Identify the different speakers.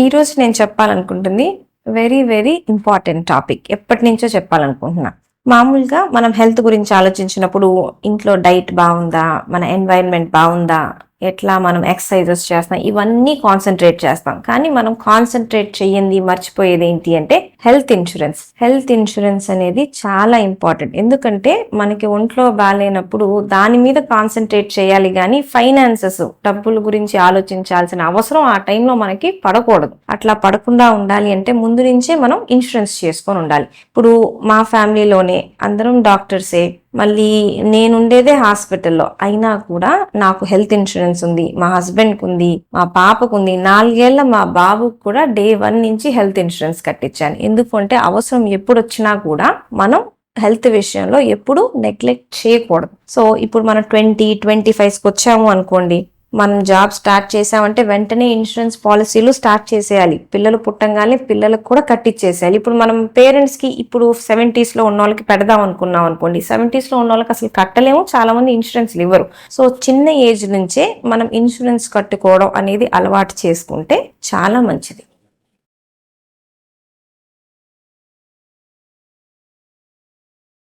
Speaker 1: ఈరోజు నేను చెప్పాలనుకుంటుంది very very important topic. ఎప్పటి నుంచో చెప్పాలనుకుంటున్నా. మామూలుగా మనం హెల్త్ గురించి ఆలోచించినప్పుడు ఇంట్లో డైట్ బాగుందా, మన ఎన్వైరన్మెంట్ బాగుందా, ఎట్లా మనం ఎక్సర్సైజెస్ చేస్తాం, ఇవన్నీ కాన్సన్ట్రేట్ చేస్తాం. కానీ మనం కాన్సన్ట్రేట్ చెయ్యండి, మర్చిపోయేది ఏంటి అంటే హెల్త్ ఇన్సూరెన్స్. హెల్త్ ఇన్సూరెన్స్ అనేది చాలా ఇంపార్టెంట్. ఎందుకంటే మనకి ఒంట్లో బాగాలేనప్పుడు దాని మీద కాన్సన్ట్రేట్ చేయాలి, కానీ ఫైనాన్సెస్, డబ్బుల గురించి ఆలోచించాల్సిన అవసరం ఆ టైంలో మనకి పడకూడదు. అట్లా పడకుండా ఉండాలి అంటే ముందు నుంచే మనం ఇన్సూరెన్స్ చేసుకొని ఉండాలి. ఇప్పుడు మా ఫ్యామిలీలోనే అందరం డాక్టర్సే, మళ్ళీ నేనుండేదే హాస్పిటల్లో అయినా కూడా నాకు హెల్త్ ఇన్సూరెన్స్ ఉంది, మా హస్బెండ్కి ఉంది, మా పాపకు ఉంది. 4 ఏళ్ల మా బాబుకు కూడా డే 1 నుంచి హెల్త్ ఇన్సూరెన్స్ కట్టించాను. ఎందుకంటే అవసరం ఎప్పుడు వచ్చినా కూడా మనం హెల్త్ విషయంలో ఎప్పుడు నెగ్లెక్ట్ చేయకూడదు. సో ఇప్పుడు మనం 20-25కి వచ్చాము అనుకోండి, మనం జాబ్ స్టార్ట్ చేసామంటే వెంటనే ఇన్సూరెన్స్ పాలసీలు స్టార్ట్ చేసేయాలి. పిల్లలు పుట్టంగానే పిల్లలకు కూడా కట్టించేసేయాలి. ఇప్పుడు మనం పేరెంట్స్కి ఇప్పుడు 70s ఉన్న వాళ్ళకి పెడదాం అనుకున్నాం అనుకోండి, 70s ఉన్న వాళ్ళకి అసలు కట్టలేము, చాలా మంది ఇన్సూరెన్స్లు ఇవ్వరు. సో చిన్న ఏజ్ నుంచే మనం ఇన్సూరెన్స్ కట్టుకోవడం అనేది అలవాటు చేసుకుంటే చాలా మంచిది.